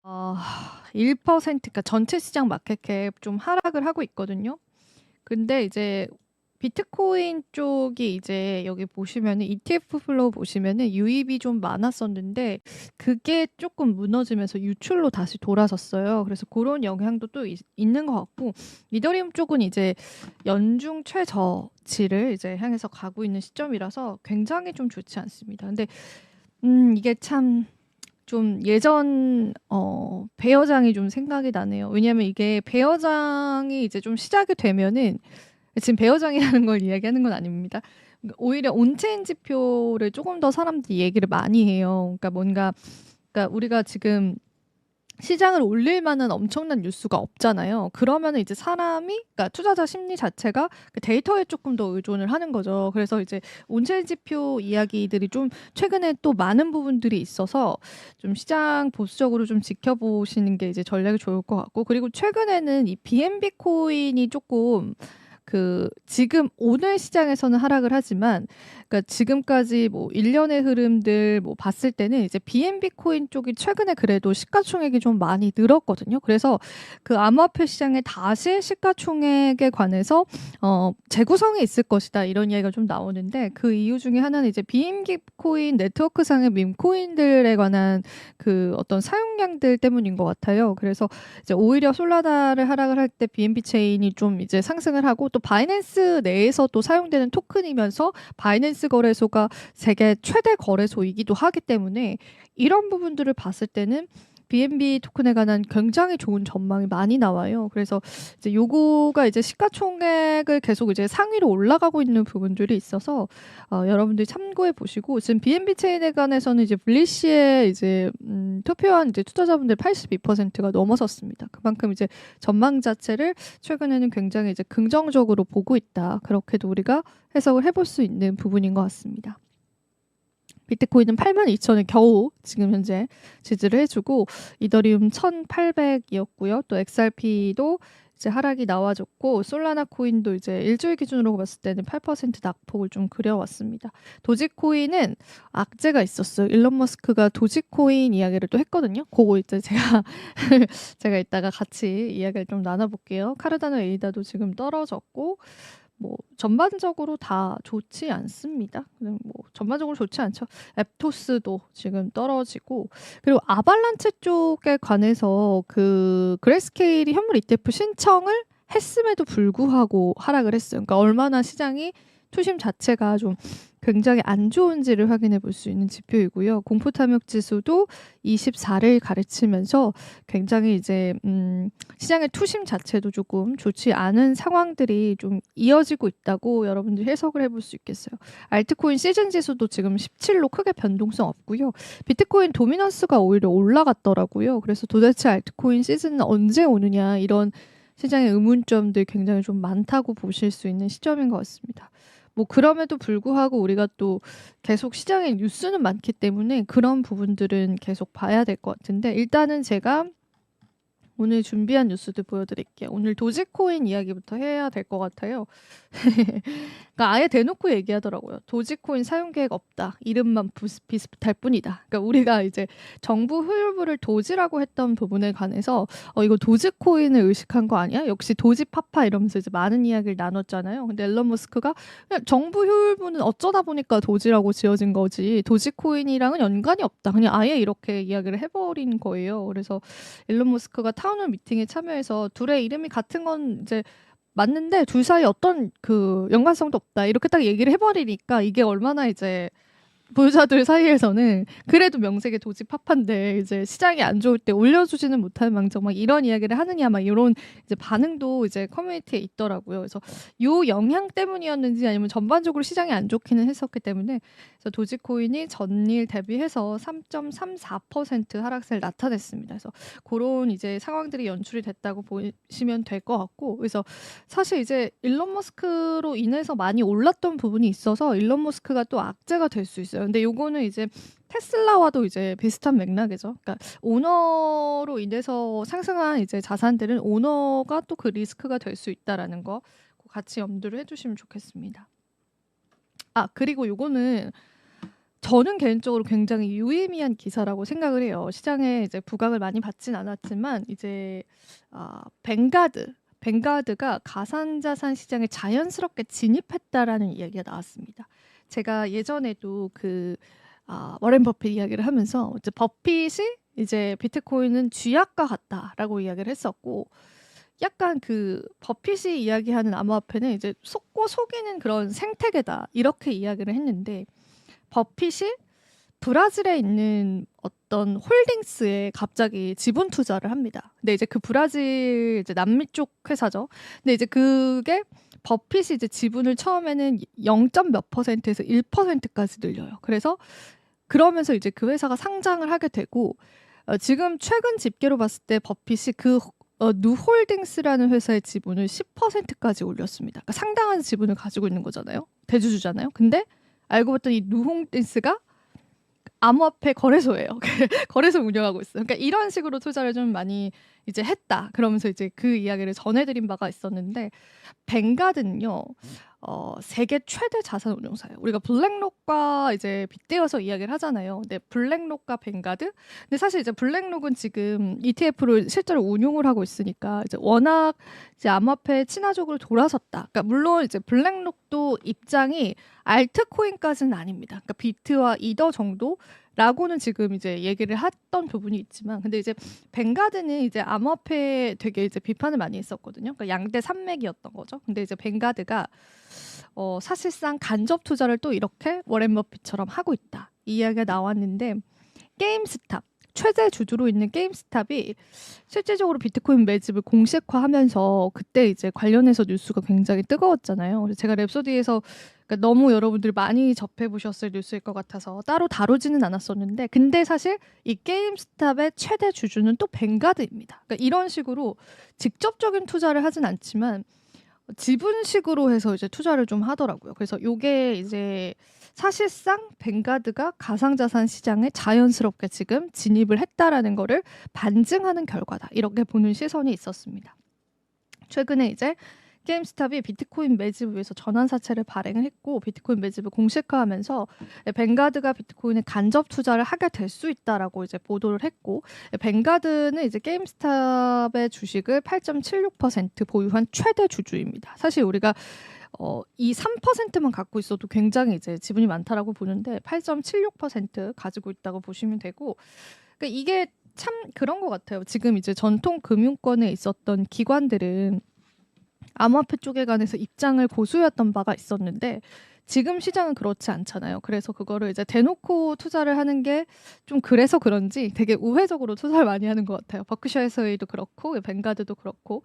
1% 그러니까 전체 시장 마켓캡 좀 하락을 하고 있거든요. 근데 이제 비트코인 쪽이 이제 여기 보시면은 ETF 플로우 보시면은 유입이 좀 많았었는데 그게 조금 무너지면서 유출로 다시 돌아섰어요. 그래서 그런 영향도 또 있는 것 같고 이더리움 쪽은 이제 연중 최저치를 이제 향해서 가고 있는 시점이라서 굉장히 좀 좋지 않습니다. 근데 이게 참 좀 예전 배어장이 좀 생각이 나네요. 왜냐하면 이게 배어장이 이제 좀 시작이 되면은 지금 배어장이라는 걸 이야기하는 건 아닙니다. 오히려 온체인 지표를 조금 더 사람들이 얘기를 많이 해요. 그러니까 뭔가 그러니까 우리가 지금 시장을 올릴 만한 엄청난 뉴스가 없잖아요. 그러면은 이제 사람이, 그러니까 투자자 심리 자체가 그 데이터에 조금 더 의존을 하는 거죠. 그래서 이제 온체인 지표 이야기들이 좀 최근에 또 많은 부분들이 있어서 좀 시장 보수적으로 좀 지켜보시는 게 이제 전략이 좋을 것 같고, 그리고 최근에는 이 BNB 코인이 조금 지금 오늘 시장에서는 하락을 하지만, 그러니까 지금까지 뭐 1년의 흐름들 뭐 봤을 때는 이제 BNB 코인 쪽이 최근에 그래도 시가총액이 좀 많이 늘었거든요. 그래서 그 암호화폐 시장에 다시 시가총액에 관해서 재구성이 있을 것이다 이런 이야기가 좀 나오는데, 그 이유 중에 하나는 이제 BNB 코인 네트워크상의 밈 코인들에 관한 그 어떤 사용량들 때문인 것 같아요. 그래서 이제 오히려 솔라나를 하락을 할 때 BNB 체인이 좀 이제 상승을 하고, 또 바이낸스 내에서 또 사용되는 토큰이면서 바이낸스 거래소가 세계 최대 거래소이기도 하기 때문에 이런 부분들을 봤을 때는 BNB 토큰에 관한 굉장히 좋은 전망이 많이 나와요. 그래서 이제 요거가 이제 시가총액을 계속 이제 상위로 올라가고 있는 부분들이 있어서 여러분들이 참고해 보시고, 지금 BNB 체인에 관해서는 이제 블리시에 이제 투표한 이제 투자자분들 82%가 넘어섰습니다. 그만큼 이제 전망 자체를 최근에는 굉장히 이제 긍정적으로 보고 있다. 그렇게도 우리가 해석을 해볼 수 있는 부분인 것 같습니다. 비트코인은 82,000에 겨우 지금 현재 지지를 해주고, 이더리움 1,800이었고요. 또 XRP도 이제 하락이 나와줬고, 솔라나 코인도 이제 일주일 기준으로 봤을 때는 8% 낙폭을 좀 그려왔습니다. 도지코인은 악재가 있었어요. 일론 머스크가 도지코인 이야기를 또 했거든요. 그거 이제 제가 제가 이따가 같이 이야기를 좀 나눠볼게요. 카르다노 에이다도 지금 떨어졌고, 뭐 전반적으로 다 좋지 않습니다. 그냥 뭐 전반적으로 좋지 않죠. 앱토스도 지금 떨어지고, 그리고 아발란체 쪽에 관해서 그 그레스케일이 현물 ETF 신청을 했음에도 불구하고 하락을 했어요. 그러니까 얼마나 시장이 투심 자체가 좀 굉장히 안 좋은지를 확인해 볼 수 있는 지표이고요. 공포 탐욕 지수도 24를 가르치면서 굉장히 이제 시장의 투심 자체도 조금 좋지 않은 상황들이 좀 이어지고 있다고 여러분들이 해석을 해볼 수 있겠어요. 알트코인 시즌 지수도 지금 17로 크게 변동성 없고요. 비트코인 도미넌스가 오히려 올라갔더라고요. 그래서 도대체 알트코인 시즌은 언제 오느냐, 이런 시장의 의문점들 굉장히 좀 많다고 보실 수 있는 시점인 것 같습니다. 뭐 그럼에도 불구하고 우리가 또 계속 시장에 뉴스는 많기 때문에 그런 부분들은 계속 봐야 될 것 같은데, 일단은 제가 오늘 준비한 뉴스들 보여드릴게요. 오늘 도지코인 이야기부터 해야 될 것 같아요. 그러니까 아예 대놓고 얘기하더라고요. 도지코인 사용 계획 없다. 이름만 비슷할 뿐이다. 그러니까 우리가 이제 정부 후율부를 도지라고 했던 부분에 관해서 이거 도지코인을 의식한 거 아니야? 역시 도지파파 이러면서 이제 많은 이야기를 나눴잖아요. 근데 앨런 머스크가 그냥 정부 후율부는 어쩌다 보니까 도지라고 지어진 거지 도지코인이랑은 연관이 없다. 그냥 아예 이렇게 이야기를 해버린 거예요. 그래서 앨런 머스크가 타운홀 미팅에 참여해서 둘의 이름이 같은 건 이제 맞는데 둘 사이 어떤 그 연관성도 없다 이렇게 딱 얘기를 해버리니까, 이게 얼마나 이제 보유자들 사이에서는 그래도 명색의 도지 파파인데 이제 시장이 안 좋을 때 올려주지는 못할 망정 막 이런 이야기를 하느냐, 막 이런 이제 반응도 이제 커뮤니티에 있더라고요. 그래서 요 영향 때문이었는지 아니면 전반적으로 시장이 안 좋기는 했었기 때문에, 그래서 도지코인이 전일 대비해서 3.34% 하락세를 나타냈습니다. 그래서 그런 이제 상황들이 연출이 됐다고 보시면 될 것 같고, 그래서 사실 이제 일론 머스크로 인해서 많이 올랐던 부분이 있어서 일론 머스크가 또 악재가 될 수 있어요. 근데 요거는 이제 테슬라와도 이제 비슷한 맥락이죠. 그러니까 오너로 인해서 상승한 이제 자산들은 오너가 또 그 리스크가 될 수 있다라는 거 같이 염두를 해주시면 좋겠습니다. 그리고 요거는 저는 개인적으로 굉장히 유의미한 기사라고 생각을 해요. 시장에 이제 부각을 많이 받진 않았지만 이제 뱅가드가 가상자산 시장에 자연스럽게 진입했다라는 이야기가 나왔습니다. 제가 예전에도 워렌 버핏 이야기를 하면서 이제 버핏이 이제 비트코인은 쥐약과 같다라고 이야기를 했었고, 약간 버핏이 이야기하는 암호화폐는 이제 속고 속이는 그런 생태계다 이렇게 이야기를 했는데, 버핏이 브라질에 있는 어떤 홀딩스에 갑자기 지분 투자를 합니다. 근데 이제 그 브라질 이제 남미 쪽 회사죠. 근데 이제 그게 버핏이 이제 지분을 처음에는 0. 몇 %에서 1%까지 늘려요. 그래서 그러면서 이제 그 회사가 상장을 하게 되고, 지금 최근 집계로 봤을 때 버핏이 누홀딩스라는 회사의 지분을 10%까지 올렸습니다. 그러니까 상당한 지분을 가지고 있는 거잖아요. 대주주잖아요. 근데 알고 봤더니 누홀딩스가 암호화폐 거래소예요. 거래소 운영하고 있어요. 그러니까 이런 식으로 투자를 좀 많이 이제 했다. 그러면서 이제 그 이야기를 전해드린 바가 있었는데, 뱅가드는요, 세계 최대 자산 운용사예요. 우리가 블랙록과 이제 빗대어서 이야기를 하잖아요. 근데 블랙록과 뱅가드? 근데 사실 이제 블랙록은 지금 ETF를 실제로 운용을 하고 있으니까 이제 워낙 이제 암호화폐 친화적으로 돌아섰다. 그러니까 물론 이제 블랙록도 입장이 알트코인까지는 아닙니다. 그러니까 비트와 이더 정도라고는 지금 이제 얘기를 했던 부분이 있지만, 근데 이제 뱅가드는 이제 암호화폐 되게 이제 비판을 많이 했었거든요. 그러니까 양대 산맥이었던 거죠. 근데 이제 뱅가드가 사실상 간접 투자를 또 이렇게 워렌 버핏처럼 하고 있다, 이 이야기가 나왔는데, 게임스탑 최대 주주로 있는 게임스탑이 실질적으로 비트코인 매집을 공식화하면서 그때 이제 관련해서 뉴스가 굉장히 뜨거웠잖아요. 그래서 제가 랩소디에서, 그러니까 너무 여러분들이 많이 접해보셨을 뉴스일 것 같아서 따로 다루지는 않았었는데, 근데 사실 이 게임스탑의 최대 주주는 또 뱅가드입니다. 그러니까 이런 식으로 직접적인 투자를 하진 않지만 지분식으로 해서 이제 투자를 좀 하더라고요. 그래서 요게 이제 사실상 뱅가드가 가상자산 시장에 자연스럽게 지금 진입을 했다라는 거를 반증하는 결과다, 이렇게 보는 시선이 있었습니다. 최근에 이제 게임스탑이 비트코인 매집을 위해서 전환사채를 발행을 했고, 비트코인 매집을 공식화하면서 뱅가드가 비트코인에 간접 투자를 하게 될 수 있다라고 이제 보도를 했고, 뱅가드는 이제 게임스탑의 주식을 8.76% 보유한 최대 주주입니다. 사실 우리가 이 3%만 갖고 있어도 굉장히 이제 지분이 많다라고 보는데, 8.76% 가지고 있다고 보시면 되고, 그러니까 이게 참 그런 것 같아요. 지금 이제 전통 금융권에 있었던 기관들은 암호화폐 쪽에 관해서 입장을 고수했던 바가 있었는데, 지금 시장은 그렇지 않잖아요. 그래서 그거를 이제 대놓고 투자를 하는 게 좀 그래서 그런지 되게 우회적으로 투자를 많이 하는 것 같아요. 버크셔 해서웨이도 그렇고 뱅가드도 그렇고.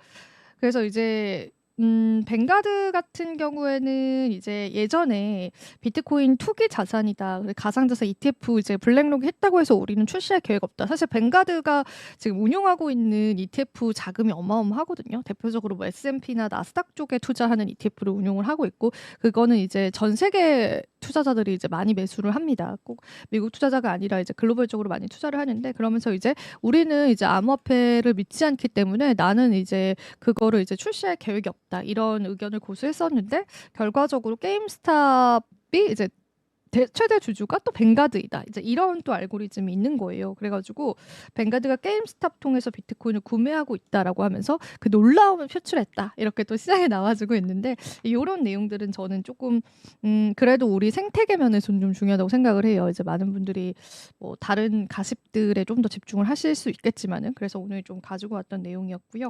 그래서 이제 뱅가드 같은 경우에는 이제 예전에 비트코인 투기 자산이다, 가상자산 ETF 이제 블랙록이 했다고 해서 우리는 출시할 계획 없다. 사실 뱅가드가 지금 운용하고 있는 ETF 자금이 어마어마하거든요. 대표적으로 뭐 S&P나 나스닥 쪽에 투자하는 ETF를 운용을 하고 있고, 그거는 이제 전 세계 투자자들이 이제 많이 매수를 합니다. 꼭 미국 투자자가 아니라 이제 글로벌적으로 많이 투자를 하는데, 그러면서 이제 우리는 이제 암호화폐를 믿지 않기 때문에 나는 이제 그거를 이제 출시할 계획이 없다, 이런 의견을 고수했었는데, 결과적으로 게임스탑이 이제 최대 주주가 또 뱅가드이다, 이제 이런 또 알고리즘이 있는 거예요. 그래가지고 뱅가드가 게임스탑 통해서 비트코인을 구매하고 있다라고 하면서 그 놀라움을 표출했다, 이렇게 또 시장에 나와주고 있는데, 이런 내용들은 저는 조금 그래도 우리 생태계 면에서는 좀 중요하다고 생각을 해요. 이제 많은 분들이 뭐 다른 가십들에 좀 더 집중을 하실 수 있겠지만은, 그래서 오늘 좀 가지고 왔던 내용이었고요.